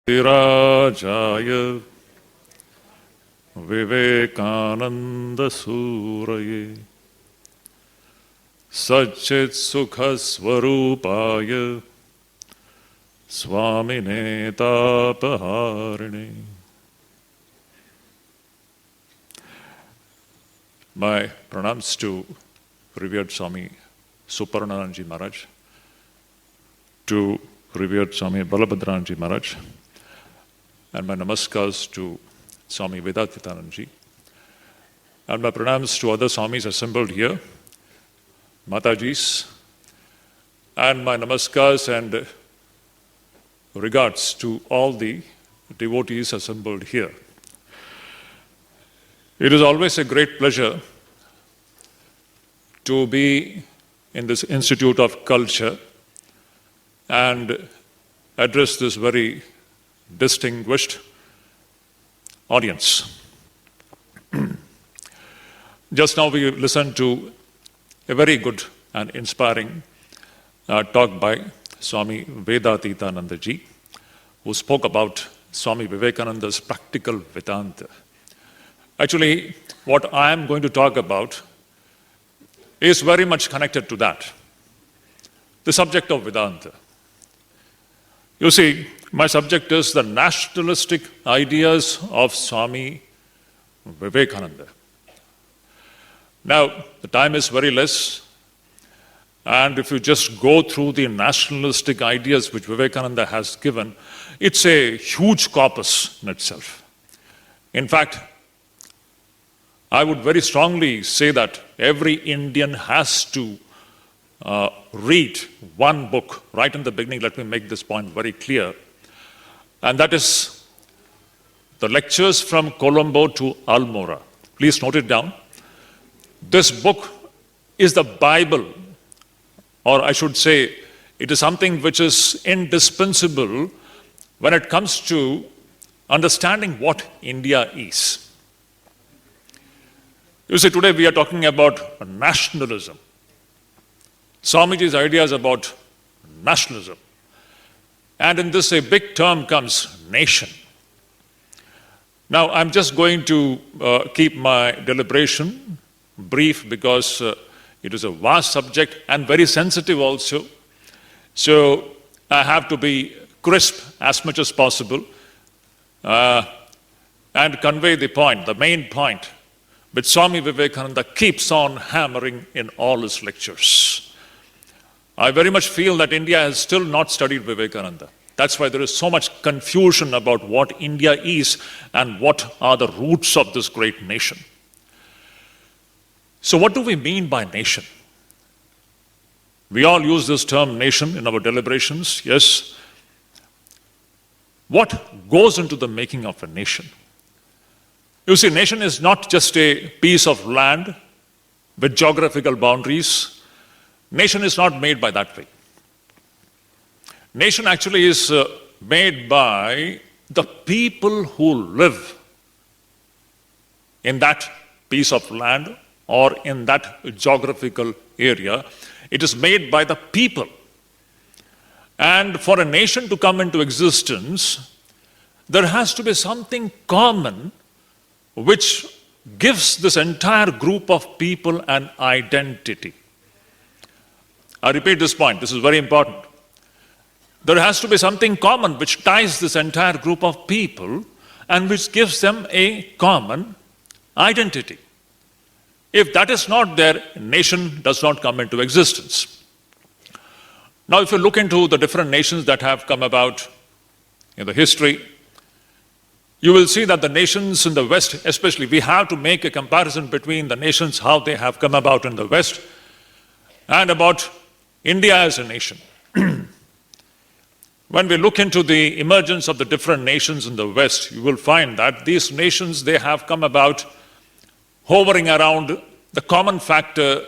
Virajaya Vivekananda Suraye Satchit Sukha Swarupaya Swami Netapaharine. My pranams to revered Swami Suparnananji Maharaj, to revered Swami Balabhadranji Maharaj, and my namaskars to Swami Vivekananda, and my pranams to other Swamis assembled here, Matajis, and my namaskars and regards to all the devotees assembled here. It is always a great pleasure to be in this Institute of Culture and address this very distinguished audience. Just now we listened to a very good and inspiring talk by Swami Vivekananda ji, who spoke about Swami Vivekananda's practical Vedanta. Actually, what I am going to talk about is very much connected to that, the subject of Vedanta. You see, my subject is the nationalistic ideas of Swami Vivekananda. Now, the time is very less, and if you just go through the nationalistic ideas which Vivekananda has given, it's a huge corpus in itself. In fact, I would very strongly say that every Indian has to read one book right in the beginning. Let me make this point very clear. And that is the lectures from Colombo to Almora. Please note it down. This book is the Bible, or I should say, it is something which is indispensable when it comes to understanding what India is. You see, today we are talking about nationalism. Swamiji's ideas about nationalism. And in this, a big term comes nation. Now, I'm just going to keep my deliberation brief because it is a vast subject and very sensitive also. So I have to be crisp as much as possible and convey the point, the main point, which Swami Vivekananda keeps on hammering in all his lectures. I very much feel that India has still not studied Vivekananda. That's why there is so much confusion about what India is and what are the roots of this great nation. So what do we mean by nation? We all use this term nation in our deliberations, yes. What goes into the making of a nation? You see, nation is not just a piece of land with geographical boundaries. Nation is not made by that way. Nation actually is made by the people who live in that piece of land or in that geographical area. It is made by the people. And for a nation to come into existence, there has to be something common which gives this entire group of people an identity. I repeat this point, this is very important. There has to be something common which ties this entire group of people and which gives them a common identity. If that is not there, a nation does not come into existence. Now, if you look into the different nations that have come about in the history, you will see that the nations in the West, especially, we have to make a comparison between the nations, how they have come about in the West, and about India as a nation. When we look into the emergence of the different nations in the West, you will find that these nations, they have come about hovering around the common factor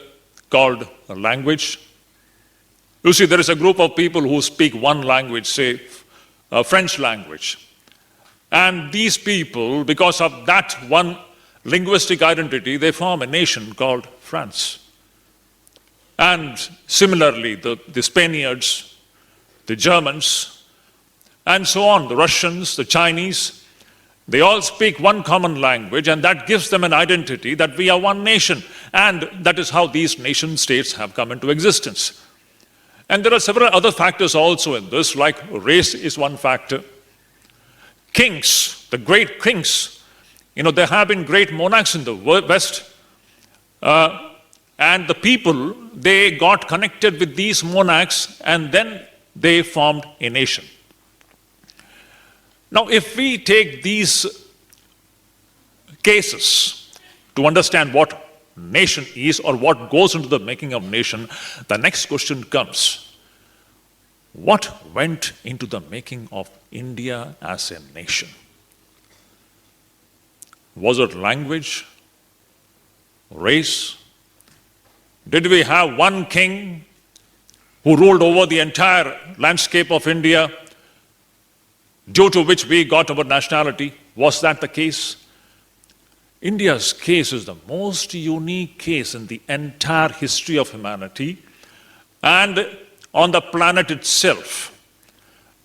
called language. You see, there is a group of people who speak one language, say French language. And these people, because of that one linguistic identity, they form a nation called France. And similarly, the Spaniards, the Germans, and so on, the Russians, the Chinese, they all speak one common language, and that gives them an identity that we are one nation. And that is how these nation states have come into existence. And there are several other factors also in this, like race is one factor. Kings, the great kings, there have been great monarchs in the West, and the people, they got connected with these monarchs, and then they formed a nation. Now, if we take these cases to understand what nation is or what goes into the making of nation, the next question comes: what went into the making of India as a nation? Was it language? Race? Did we have one king who ruled over the entire landscape of India, due to which we got our nationality? Was that the case? India's case is the most unique case in the entire history of humanity and on the planet itself.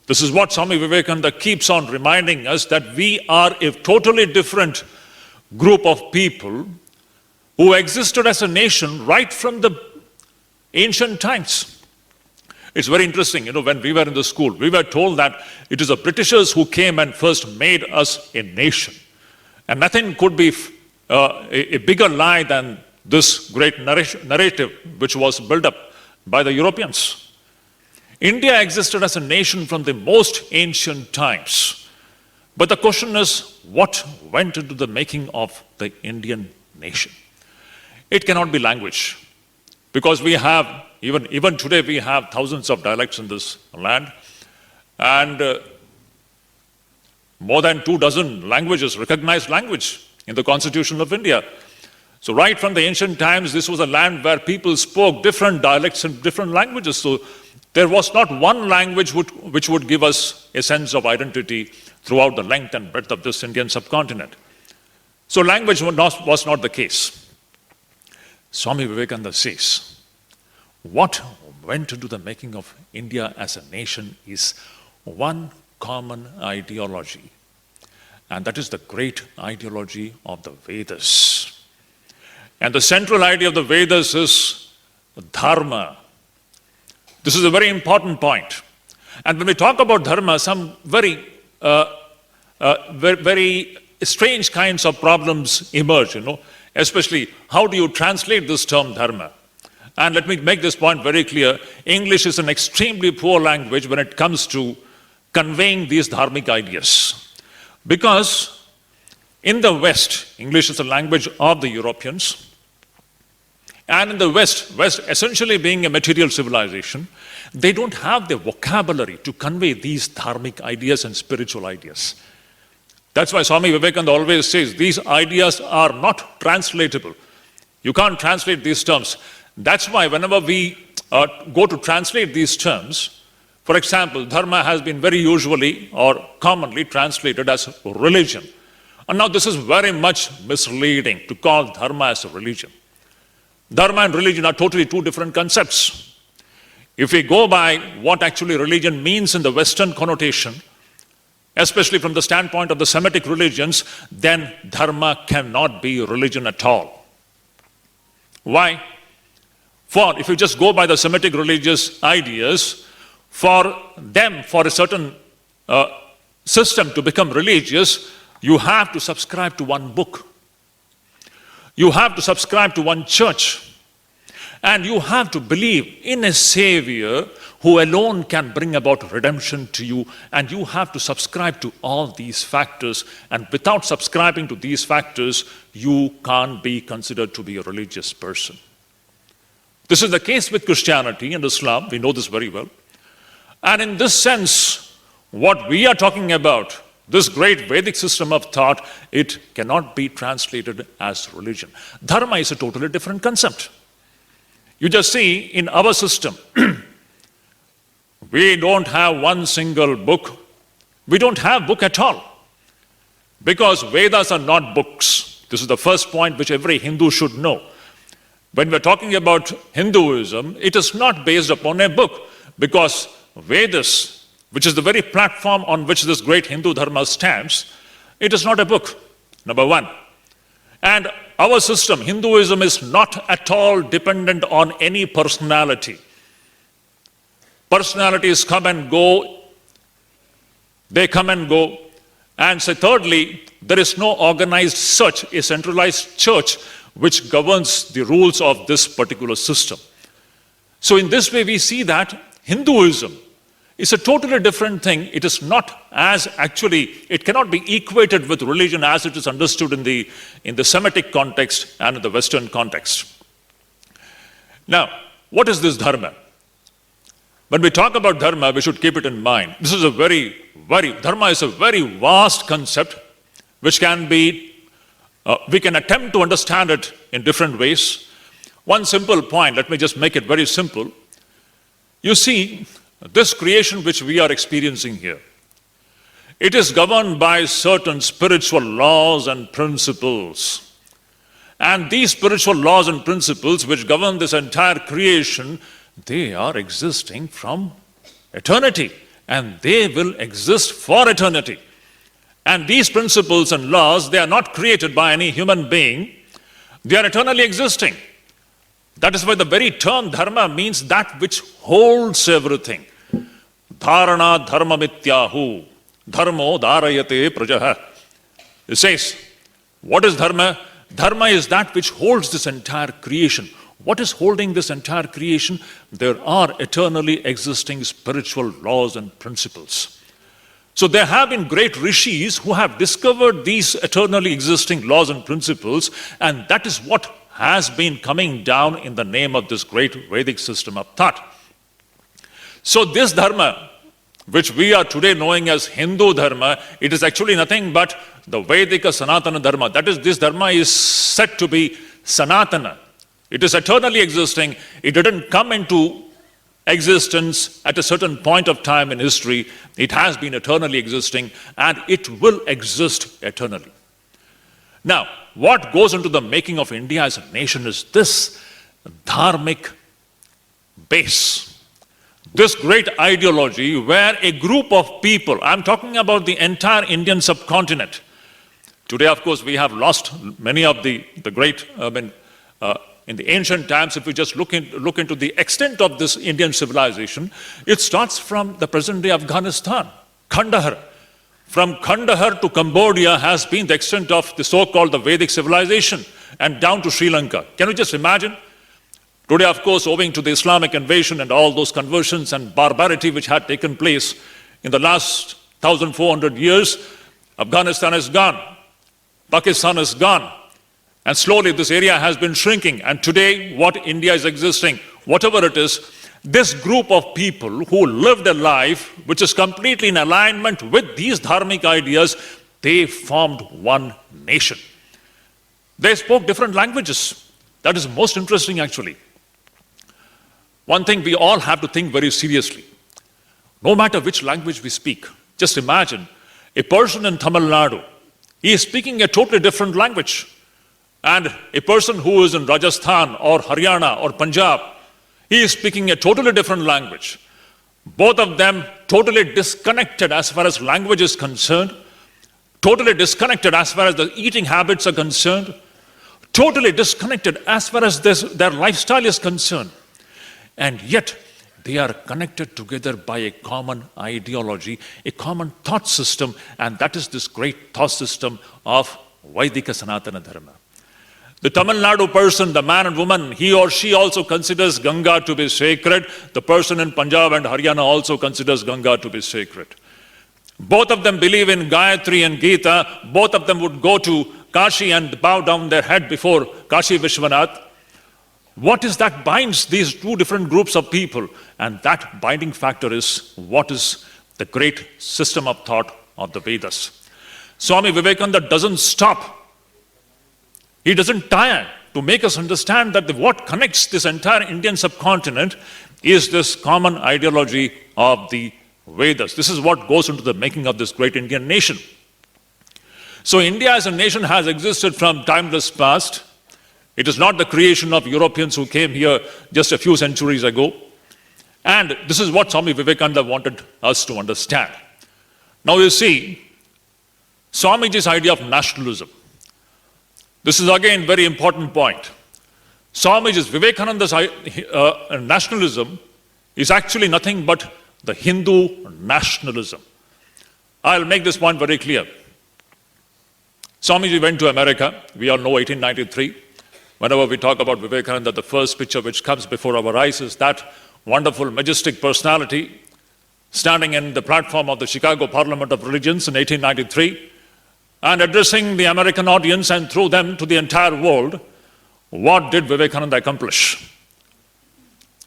This is what Swami Vivekananda keeps on reminding us, that we are a totally different group of people who existed as a nation right from the ancient times. It's very interesting, when we were in the school, we were told that it is the Britishers who came and first made us a nation. And nothing could be a bigger lie than this great narrative which was built up by the Europeans. India existed as a nation from the most ancient times. But the question is, what went into the making of the Indian nation? It cannot be language, because we have, even today, we have thousands of dialects in this land, and more than 24 languages, recognized language in the Constitution of India. So right from the ancient times, this was a land where people spoke different dialects and different languages. So there was not one language which would give us a sense of identity throughout the length and breadth of this Indian subcontinent. So language was not the case. Swami Vivekananda says, what went into the making of India as a nation is one common ideology, and that is the great ideology of the Vedas. And the central idea of the Vedas is dharma. This is a very important point. And when we talk about dharma, some very strange kinds of problems emerge, especially how do you translate this term dharma? And let me make this point very clear. English is an extremely poor language when it comes to conveying these dharmic ideas. Because in the West, English is the language of the Europeans. And in the West essentially being a material civilization, they don't have the vocabulary to convey these dharmic ideas and spiritual ideas. That's why Swami Vivekananda always says these ideas are not translatable. You can't translate these terms. That's why whenever we go to translate these terms, for example, dharma has been very usually or commonly translated as religion. And now this is very much misleading to call dharma as a religion. Dharma and religion are totally two different concepts. If we go by what actually religion means in the Western connotation, especially from the standpoint of the Semitic religions, then dharma cannot be religion at all. Why? For if you just go by the Semitic religious ideas, for them, for a certain system to become religious, you have to subscribe to one book. You have to subscribe to one church. And you have to believe in a Savior who alone can bring about redemption to you. And you have to subscribe to all these factors. And without subscribing to these factors, you can't be considered to be a religious person. This is the case with Christianity and Islam. We know this very well. And in this sense, what we are talking about, this great Vedic system of thought, it cannot be translated as religion. Dharma is a totally different concept. You just see in our system, we don't have one single book. We don't have book at all. Because Vedas are not books. This is the first point which every Hindu should know. When we're talking about Hinduism, it is not based upon a book. Because Vedas which is the very platform on which this great Hindu Dharma stands, it is not a book, number one. And our system, Hinduism, is not at all dependent on any personality. Personalities come and go, they come and go. And so thirdly, there is no organized church, a centralized church, which governs the rules of this particular system. So in this way, we see that Hinduism is a totally different thing. It is not as actually, it cannot be equated with religion as it is understood in the Semitic context and in the Western context. Now, what is this dharma? When we talk about dharma, we should keep it in mind. This is dharma is a very vast concept which can be, we can attempt to understand it in different ways. One simple point, let me just make it very simple. You see, this creation which we are experiencing here, it is governed by certain spiritual laws and principles. And these spiritual laws and principles which govern this entire creation, they are existing from eternity, and they will exist for eternity. And these principles and laws, they are not created by any human being, they are eternally existing. That is why the very term dharma means that which holds everything. Dharana dharma mityahu, dharmo dharayate prajaha. It says, what is dharma? Dharma is that which holds this entire creation. What is holding this entire creation? There are eternally existing spiritual laws and principles. So there have been great rishis who have discovered these eternally existing laws and principles, and that is what has been coming down in the name of this great Vedic system of thought. So this dharma, which we are today knowing as Hindu dharma, it is actually nothing but the Vedic Sanatana dharma. That is, this dharma is said to be Sanatana. It is eternally existing. It didn't come into existence at a certain point of time in history. It has been eternally existing, and it will exist eternally. Now, what goes into the making of India as a nation is this dharmic base, this great ideology where a group of people, I'm talking about the entire Indian subcontinent. Today, of course, we have lost many of the great, in the ancient times, if we just look into the extent of this Indian civilization, it starts from the present-day Afghanistan, Kandahar. From Kandahar to Cambodia has been the extent of the so-called the Vedic civilization, and down to Sri Lanka. Can you just imagine? Today, of course, owing to the Islamic invasion and all those conversions and barbarity which had taken place in the last 1,400 years, Afghanistan is gone, Pakistan is gone, and slowly this area has been shrinking. And today, what India is existing, whatever it is, this group of people who lived a life which is completely in alignment with these dharmic ideas, they formed one nation. They spoke different languages. That is most interesting, actually. One thing we all have to think very seriously. No matter which language we speak, just imagine a person in Tamil Nadu, he is speaking a totally different language. And a person who is in Rajasthan or Haryana or Punjab, he is speaking a totally different language. Both of them totally disconnected as far as language is concerned, totally disconnected as far as the eating habits are concerned, totally disconnected as far as their lifestyle is concerned. And yet, they are connected together by a common ideology, a common thought system, and that is this great thought system of Vaidika Sanatana Dharma. The Tamil Nadu person, the man and woman, he or she also considers Ganga to be sacred. The person in Punjab and Haryana also considers Ganga to be sacred. Both of them believe in Gayatri and Gita. Both of them would go to Kashi and bow down their head before Kashi Vishwanath. What is that binds these two different groups of people? And that binding factor is what is the great system of thought of the Vedas. Swami Vivekananda doesn't stop. He doesn't tire to make us understand that what connects this entire Indian subcontinent is this common ideology of the Vedas. This is what goes into the making of this great Indian nation. So India as a nation has existed from timeless past. It is not the creation of Europeans who came here just a few centuries ago. And this is what Swami Vivekananda wanted us to understand. Now you see, Swamiji's idea of nationalism. This is again very important point. Swamiji's Vivekananda's nationalism is actually nothing but the Hindu nationalism. I'll make this point very clear. Swamiji went to America. We all know 1893. Whenever we talk about Vivekananda, the first picture which comes before our eyes is that wonderful, majestic personality standing in the platform of the Chicago Parliament of Religions in 1893 and addressing the American audience and through them to the entire world. What did Vivekananda accomplish?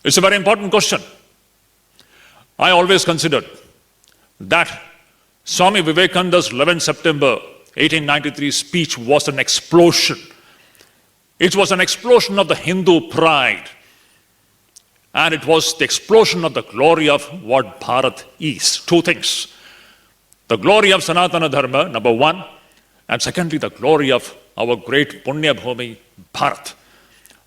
It's a very important question. I always considered that Swami Vivekananda's 11 September 1893 speech was an explosion. It was an explosion of the Hindu pride. And it was the explosion of the glory of what Bharat is. Two things. The glory of Sanatana Dharma, number one. And secondly, the glory of our great Punya Bhumi, Bharat.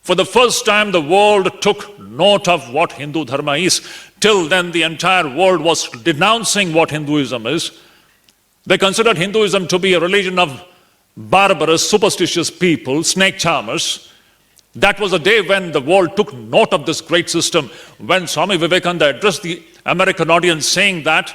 For the first time, the world took note of what Hindu Dharma is. Till then, the entire world was denouncing what Hinduism is. They considered Hinduism to be a religion of barbarous, superstitious people, snake charmers. That was the day when the world took note of this great system, when Swami Vivekananda addressed the American audience saying that,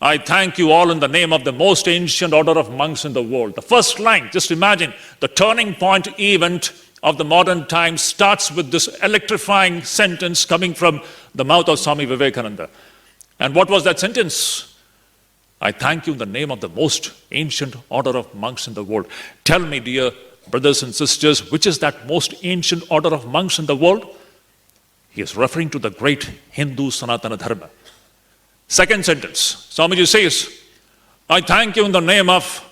I thank you all in the name of the most ancient order of monks in the world. The first line, just imagine, the turning point event of the modern times starts with this electrifying sentence coming from the mouth of Swami Vivekananda. And what was that sentence? I thank you in the name of the most ancient order of monks in the world. Tell me, dear brothers and sisters, which is that most ancient order of monks in the world? He is referring to the great Hindu Sanatana Dharma. Second sentence, Swamiji says, I thank you in the name of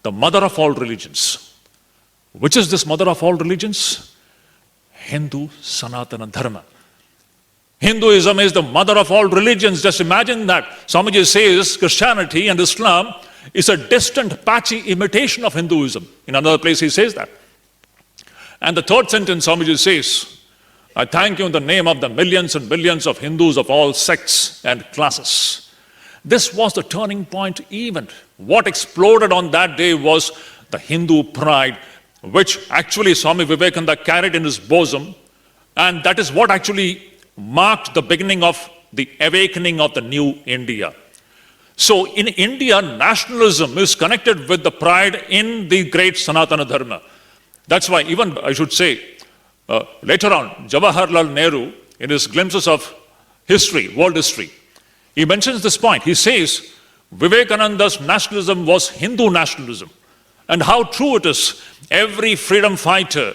the mother of all religions. Which is this mother of all religions? Hindu Sanatana Dharma. Hinduism is the mother of all religions. Just imagine that. Swamiji says Christianity and Islam is a distant, patchy imitation of Hinduism. In another place he says that. And the third sentence, Swamiji says, I thank you in the name of the millions and billions of Hindus of all sects and classes. This was the turning point event. What exploded on that day was the Hindu pride, which actually Swami Vivekananda carried in his bosom. And that is what actually marked the beginning of the awakening of the new India. So in India, nationalism is connected with the pride in the great Sanatana Dharma. That's why even, I should say, later on, Jawaharlal Nehru, in his glimpses of history, world history, he mentions this point. He says, Vivekananda's nationalism was Hindu nationalism. And how true it is. Every freedom fighter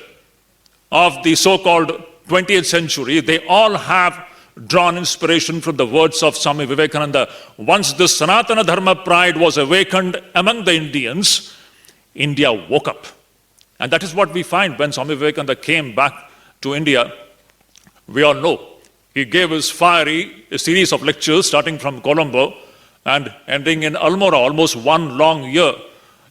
of the so-called 20th century, they all have drawn inspiration from the words of Swami Vivekananda. Once this Sanatana Dharma pride was awakened among the Indians, India woke up. And that is what we find when Swami Vivekananda came back to India. We all know he gave his fiery series of lectures starting from Colombo and ending in Almora, almost one long year.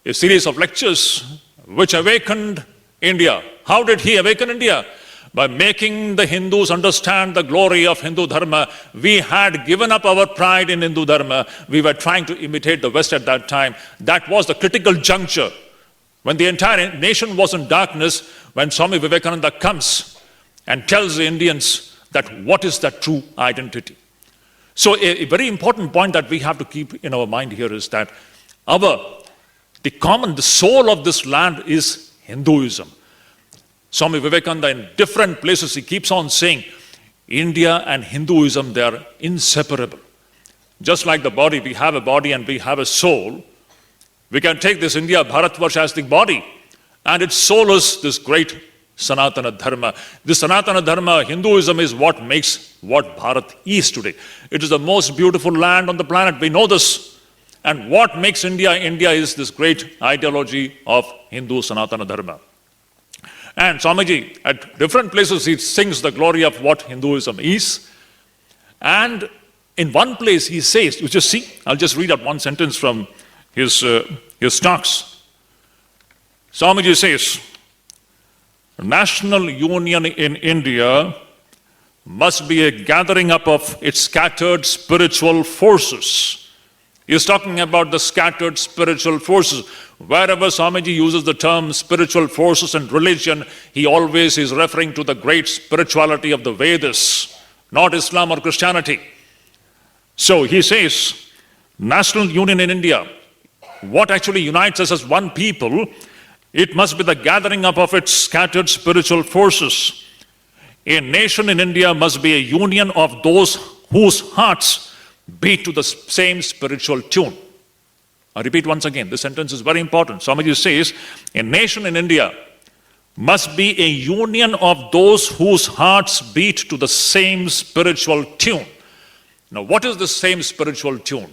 A series of lectures which awakened India. How did he awaken India? By making the Hindus understand the glory of Hindu Dharma. We had given up our pride in Hindu Dharma. We were trying to imitate the West at that time. That was the critical juncture. When the entire nation was in darkness, when Swami Vivekananda comes and tells the Indians that what is that true identity. So a very important point that we have to keep in our mind here is that the soul of this land is Hinduism. Swami Vivekananda, in different places, he keeps on saying, India and Hinduism, they are inseparable. Just like the body, we have a body and we have a soul. We can take this India, Bharatvarsha as the body, and its soul is this great Sanatana Dharma. This Sanatana Dharma, Hinduism, is what makes what Bharat is today. It is the most beautiful land on the planet. We know this. And what makes India, India is this great ideology of Hindu Sanatana Dharma. And Swamiji, at different places, he sings the glory of what Hinduism is. And in one place he says, you just see, I'll just read out one sentence from his talks. Swamiji says, national union in India must be a gathering up of its scattered spiritual forces. He's talking about the scattered spiritual forces. Wherever Swamiji uses the term spiritual forces and religion, he always is referring to the great spirituality of the Vedas, not Islam or Christianity. So he says, national union in India, what actually unites us as one people, it must be the gathering up of its scattered spiritual forces. A nation in India must be a union of those whose hearts beat to the same spiritual tune. I repeat once again, this sentence is very important. Swamiji says, a nation in India must be a union of those whose hearts beat to the same spiritual tune. Now, what is the same spiritual tune?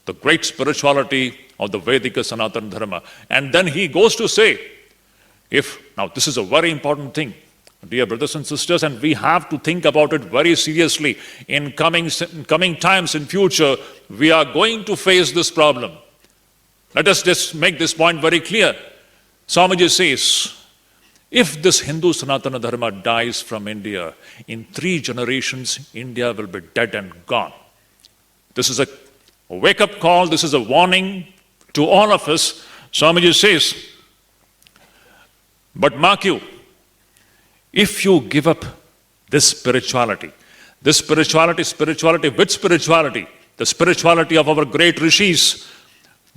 The great spirituality of the Vedic Sanatana Dharma. And then he goes to say, now this is a very important thing, dear brothers and sisters, and we have to think about it very seriously. In coming times in future, we are going to face this problem. Let us just make this point very clear. Swamiji says, if this Hindu Sanatana Dharma dies from India, in 3 generations, India will be dead and gone. This is a wake-up call, this is a warning to all of us. Swamiji says, but mark you, if you give up this spirituality, which spirituality? The spirituality of our great rishis,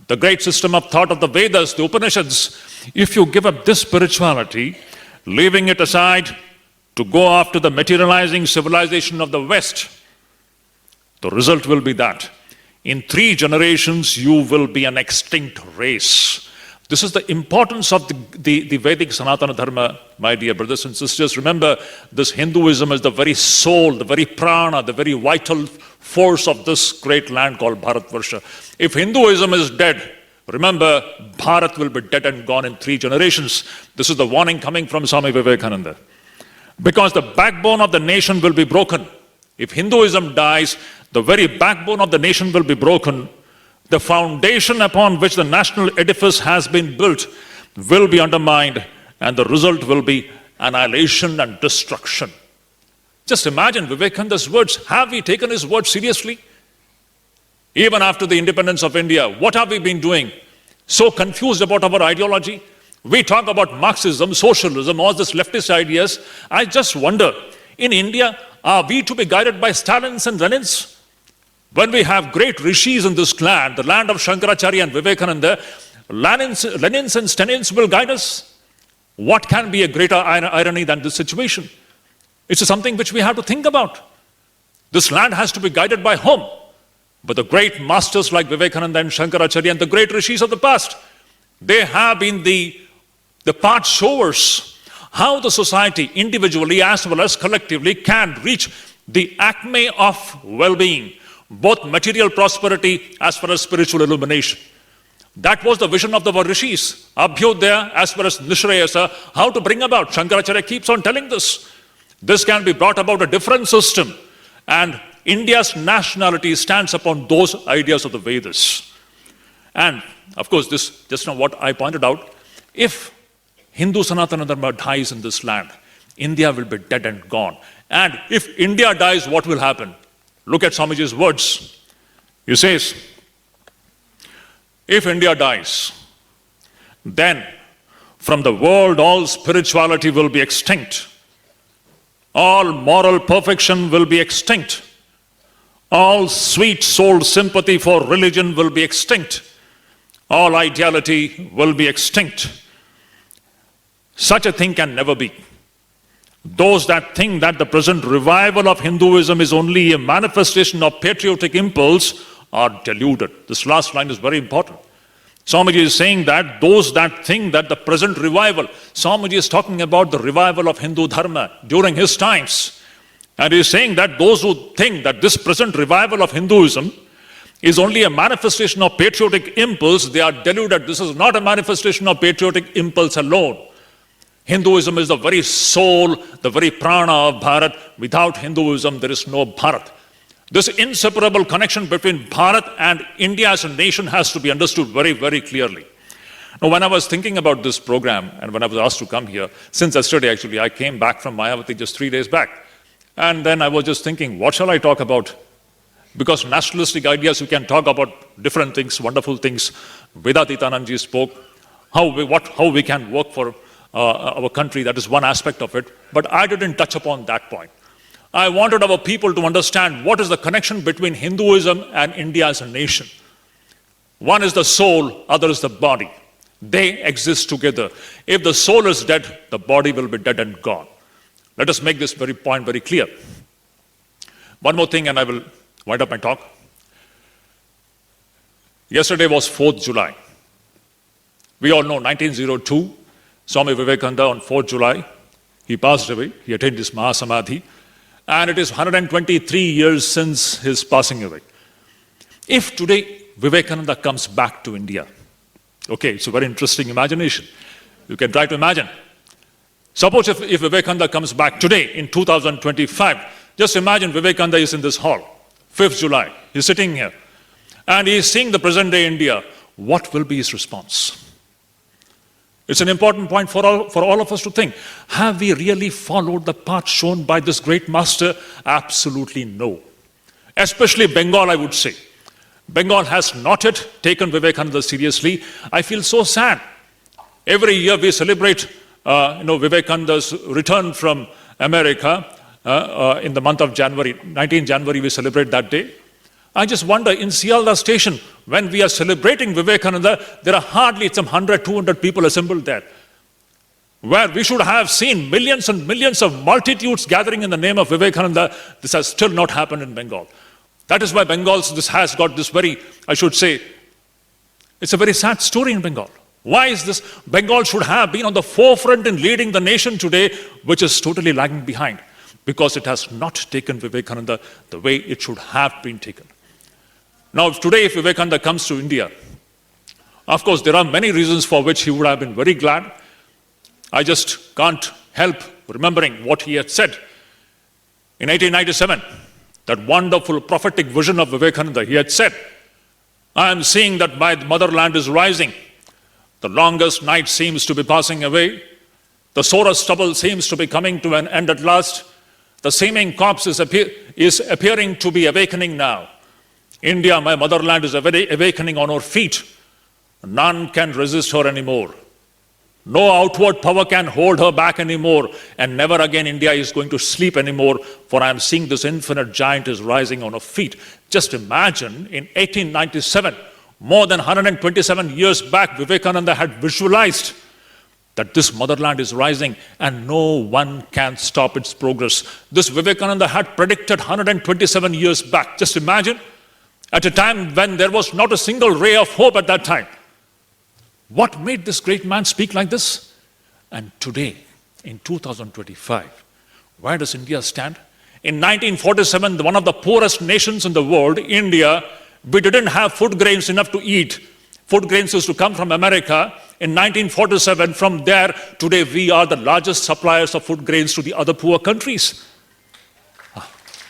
the great system of thought of the Vedas, the Upanishads. If you give up this spirituality, leaving it aside to go after the materializing civilization of the West, the result will be that in 3 generations you will be an extinct race. This is the importance of the Vedic Sanatana Dharma, my dear brothers and sisters. Remember, this Hinduism is the very soul, the very prana, the very vital force of this great land called Bharatvarsha. If Hinduism is dead, remember, Bharat will be dead and gone in 3 generations. This is the warning coming from Swami Vivekananda. Because the backbone of the nation will be broken. If Hinduism dies, the very backbone of the nation will be broken. The foundation upon which the national edifice has been built will be undermined, and the result will be annihilation and destruction. Just imagine Vivekananda's words. Have we taken his words seriously? Even after the independence of India, what have we been doing? So confused about our ideology. We talk about Marxism, socialism, all these leftist ideas. I just wonder, in India, are we to be guided by Stalins and Lenins? When we have great rishis in this land, the land of Shankaracharya and Vivekananda, Lenins and Stalins will guide us. What can be a greater irony than this situation? It's something which we have to think about. This land has to be guided by whom? But the great masters like Vivekananda and Shankaracharya and the great rishis of the past, they have been the path showers how the society, individually as well as collectively, can reach the acme of well-being, both material prosperity as well as spiritual illumination. That was the vision of the rishis, Abhyodaya as well as Nishrayasa, how to bring about. Shankaracharya keeps on telling this. This can be brought about a different system, and India's nationality stands upon those ideas of the Vedas. And of course, this just now what I pointed out, if Hindu Sanatana Dharma dies in this land, India will be dead and gone. And if India dies, what will happen? Look at Swamiji's words. He says, if India dies, then from the world all spirituality will be extinct. All moral perfection will be extinct. All sweet-souled sympathy for religion will be extinct. All ideality will be extinct. Such a thing can never be. Those that think that the present revival of Hinduism is only a manifestation of patriotic impulse are deluded. This last line is very important. Swamiji is saying that those that think that the present revival, Swamiji is talking about the revival of Hindu Dharma during his times. And he is saying that those who think that this present revival of Hinduism is only a manifestation of patriotic impulse, they are deluded. This is not a manifestation of patriotic impulse alone. Hinduism is the very soul, the very prana of Bharat. Without Hinduism, there is no Bharat. This inseparable connection between Bharat and India as a nation has to be understood very, very clearly. Now, when I was thinking about this program and when I was asked to come here, since yesterday actually, I came back from Mayavati just 3 days back. And then I was just thinking, what shall I talk about? Because nationalistic ideas, you can talk about different things, wonderful things. Vedanta spoke, how we can work for our country. That is one aspect of it. But I didn't touch upon that point. I wanted our people to understand what is the connection between Hinduism and India as a nation. One is the soul, other is the body. They exist together. If the soul is dead, the body will be dead and gone. Let us make this very point very clear. One more thing and I will wind up my talk. Yesterday was 4th July. We all know 1902, Swami Vivekananda on 4th July, he passed away, he attained his Mahasamadhi, and it is 123 years since his passing away. If today Vivekananda comes back to India, okay, it's a very interesting imagination. You can try to imagine. Suppose if Vivekananda comes back today in 2025, just imagine Vivekananda is in this hall, 5th July, he's sitting here, and he's seeing the present day India. What will be his response? It's an important point for all of us to think. Have we really followed the path shown by this great master? Absolutely no. Especially Bengal, I would say. Bengal has not yet taken Vivekananda seriously. I feel so sad. Every year we celebrate Vivekananda's return from America in the month of January. 19 January we celebrate that day. I just wonder, in Sialda station, when we are celebrating Vivekananda, there are hardly some 100, 200 people assembled there. Where we should have seen millions and millions of multitudes gathering in the name of Vivekananda, this has still not happened in Bengal. That is why this has got this very, I should say, it's a very sad story in Bengal. Why is this? Bengal should have been on the forefront in leading the nation today, which is totally lagging behind, because it has not taken Vivekananda the way it should have been taken. Now, today, if Vivekananda comes to India, of course, there are many reasons for which he would have been very glad. I just can't help remembering what he had said in 1897, that wonderful prophetic vision of Vivekananda. He had said, I am seeing that my motherland is rising. The longest night seems to be passing away. The sorest trouble seems to be coming to an end at last. The seeming corpse is appearing to be awakening now. India, my motherland, is awakening on her feet. None can resist her anymore. No outward power can hold her back anymore. And never again India is going to sleep anymore, for I am seeing this infinite giant is rising on her feet. Just imagine, in 1897, more than 127 years back, Vivekananda had visualized that this motherland is rising and no one can stop its progress. This Vivekananda had predicted 127 years back. Just imagine, at a time when there was not a single ray of hope at that time. What made this great man speak like this? And today, in 2025, where does India stand? In 1947, one of the poorest nations in the world, India, we didn't have food grains enough to eat. Food grains used to come from America. In 1947, from there, today we are the largest suppliers of food grains to the other poor countries.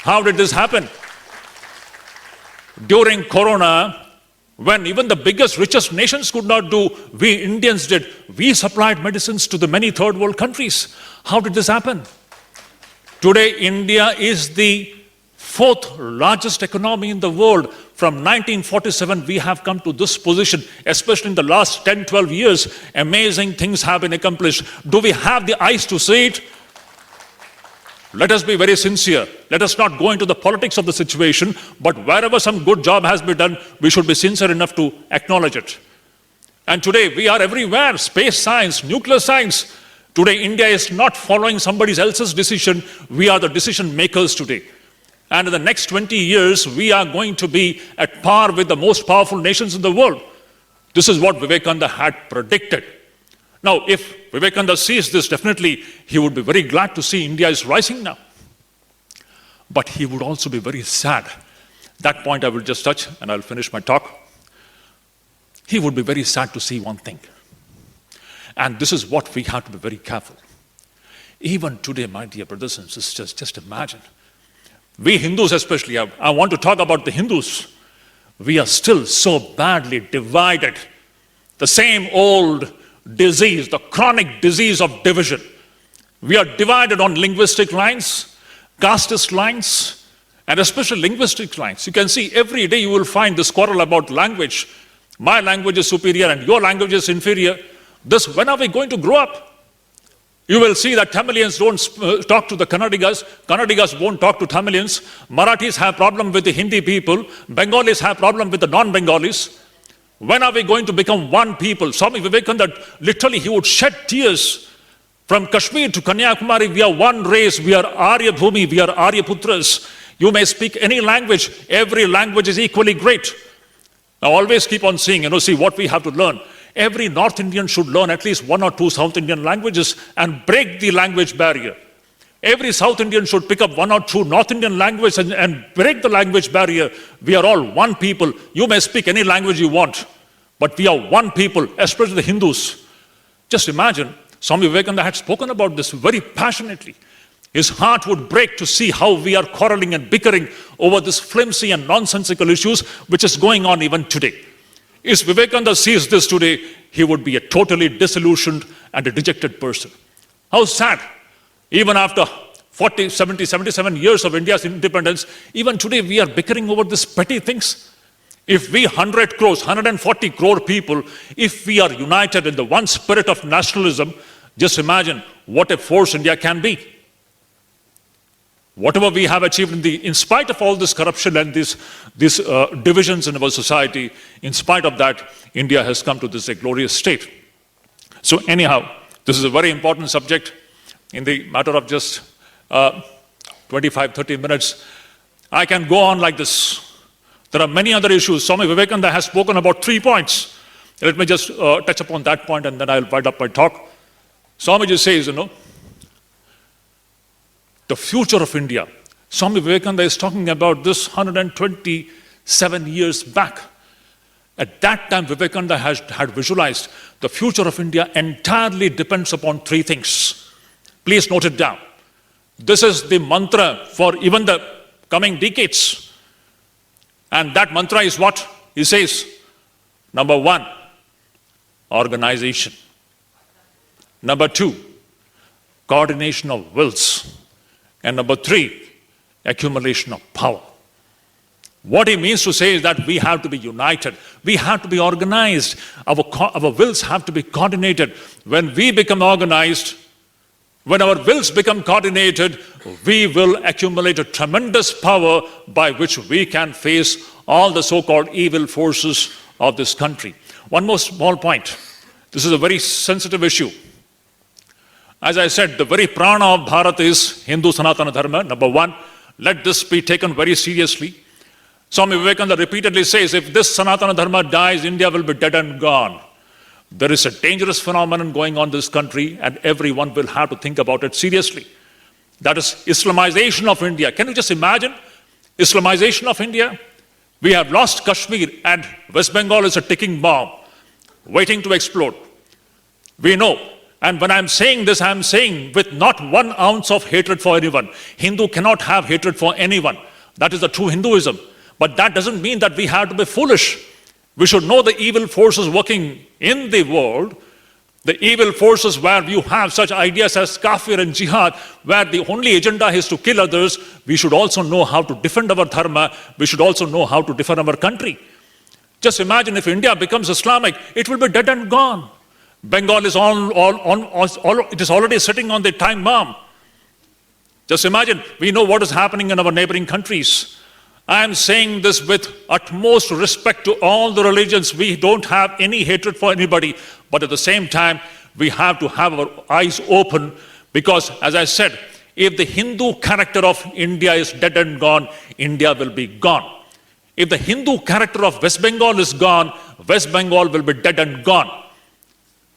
How did this happen? During Corona, when even the biggest, richest nations could not do, we Indians did. We supplied medicines to the many third world countries. How did this happen? Today, India is the 4th largest economy in the world. From 1947, we have come to this position, especially in the last 10, 12 years. Amazing things have been accomplished. Do we have the eyes to see it? Let us be very sincere. Let us not go into the politics of the situation, but wherever some good job has been done, we should be sincere enough to acknowledge it. And today, we are everywhere. Space science, nuclear science. Today, India is not following somebody else's decision. We are the decision makers today. And in the next 20 years, we are going to be at par with the most powerful nations in the world. This is what Vivekananda had predicted. Now, if Vivekananda sees this, definitely he would be very glad to see India is rising now. But he would also be very sad. That point I will just touch and I'll finish my talk. He would be very sad to see one thing. And this is what we have to be very careful. Even today, my dear brothers and sisters, just imagine. We Hindus especially, I want to talk about the Hindus. We are still so badly divided. The same old disease, the chronic disease of division. We are divided on linguistic lines. casteist lines, and especially linguistic lines. You can see every day you will find this quarrel about language. My language is superior and your language is inferior. When are we going to grow up? You will see that Tamilians don't talk to the Kannadigas. Kannadigas won't talk to Tamilians. Marathis have problem with the Hindi people. Bengalis have problem with the non-Bengalis. When are we going to become one people? Swami Vivekananda, literally he would shed tears. From Kashmir to Kanyakumari, we are one race. We are Arya Bhumi. We are Arya Putras. You may speak any language. Every language is equally great. Now always keep on saying, see what we have to learn. Every North Indian should learn at least 1 or 2 South Indian languages and break the language barrier. Every South Indian should pick up 1 or 2 North Indian languages and break the language barrier. We are all one people. You may speak any language you want, but we are one people, especially the Hindus. Just imagine, Swami Vivekananda had spoken about this very passionately. His heart would break to see how we are quarreling and bickering over this flimsy and nonsensical issues which is going on even today. If Vivekananda sees this today, he would be a totally disillusioned and a dejected person. How sad. Even after 40, 70, 77 years of India's independence, even today we are bickering over these petty things. If we 100 crores, 140 crore people, if we are united in the one spirit of nationalism, just imagine what a force India can be. Whatever we have achieved in spite of all this corruption and these divisions in our society, in spite of that, India has come to this glorious state. So anyhow, this is a very important subject. In the matter of just 25, 30 minutes, I can go on like this. There are many other issues. Swami Vivekananda has spoken about 3 points. Let me just touch upon that point and then I'll wind up my talk. Swamiji says, the future of India. Swami Vivekananda is talking about this 127 years back. At that time, Vivekananda had visualized the future of India entirely depends upon 3 things. Please note it down. This is the mantra for even the coming decades. And that mantra is what? He says, number 1, organization. Number 2, coordination of wills. And number 3, accumulation of power. What he means to say is that we have to be united. We have to be organized. Our wills have to be coordinated. When we become organized, when our wills become coordinated, we will accumulate a tremendous power by which we can face all the so-called evil forces of this country. One more small point. This is a very sensitive issue. As I said, the very prana of Bharat is Hindu Sanatana Dharma. Number 1, let this be taken very seriously. Swami Vivekananda repeatedly says, if this Sanatana Dharma dies, India will be dead and gone. There is a dangerous phenomenon going on in this country and everyone will have to think about it seriously. That is Islamization of India. Can you just imagine? Islamization of India? We have lost Kashmir and West Bengal is a ticking bomb waiting to explode. We know. And when I'm saying this, I'm saying with not 1 ounce of hatred for anyone. Hindu cannot have hatred for anyone. That is the true Hinduism. But that doesn't mean that we have to be foolish. We should know the evil forces working in the world, the evil forces where you have such ideas as kafir and jihad, where the only agenda is to kill others. We should also know how to defend our dharma. We should also know how to defend our country. Just imagine if India becomes Islamic, it will be dead and gone. Bengal is it is already sitting on the time bomb. Just imagine, we know what is happening in our neighboring countries. I am saying this with utmost respect to all the religions. We don't have any hatred for anybody, but at the same time, we have to have our eyes open because, as I said, if the Hindu character of India is dead and gone, India will be gone. If the Hindu character of West Bengal is gone, West Bengal will be dead and gone.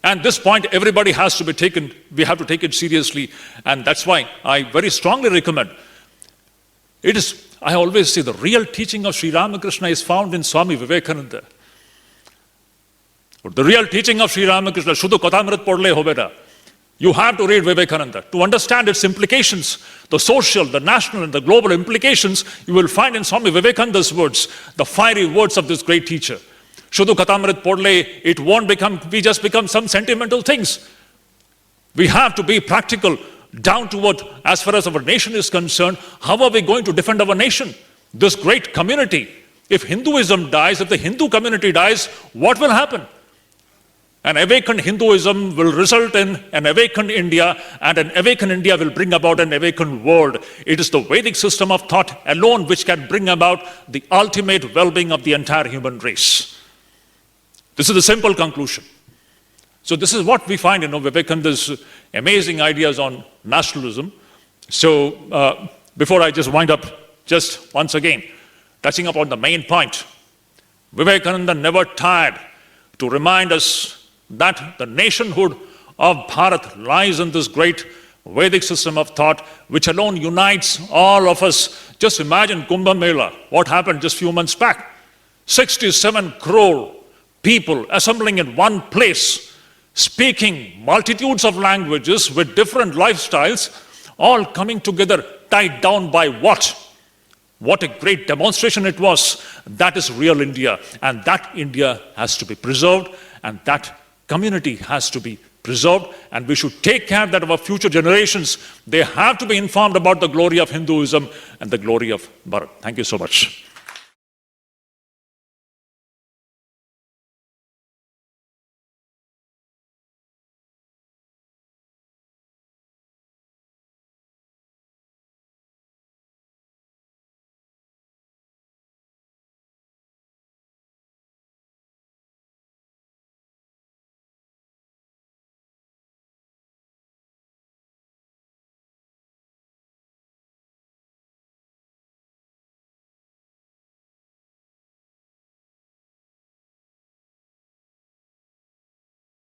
And this point, everybody has to be taken, we have to take it seriously. And that's why I very strongly recommend. I always say the real teaching of Sri Ramakrishna is found in Swami Vivekananda. The real teaching of Sri Ramakrishna, Shuddhu Katamrit Podle Hobera. You have to read Vivekananda to understand its implications, the social, the national, and the global implications you will find in Swami Vivekananda's words, the fiery words of this great teacher. Shuddhu Katamrit Podle, we just become some sentimental things. We have to be practical. down to what, as far as our nation is concerned, how are we going to defend our nation? This great community. If Hinduism dies, if the Hindu community dies, what will happen? An awakened Hinduism will result in an awakened India, and an awakened India will bring about an awakened world. It is the Vedic system of thought alone which can bring about the ultimate well-being of the entire human race. This is the simple conclusion. So this is what we find in Vivekananda's amazing ideas on nationalism. So before I just wind up, just once again, touching upon the main point, Vivekananda never tired to remind us that the nationhood of Bharat lies in this great Vedic system of thought, which alone unites all of us. Just imagine Kumbh Mela, what happened just a few months back. 67 crore people assembling in one place, speaking multitudes of languages with different lifestyles, all coming together, tied down by what? What a great demonstration it was. That is real India, and that India has to be preserved, and that community has to be preserved, and we should take care that our future generations, they have to be informed about the glory of Hinduism and the glory of Bharat. Thank you so much.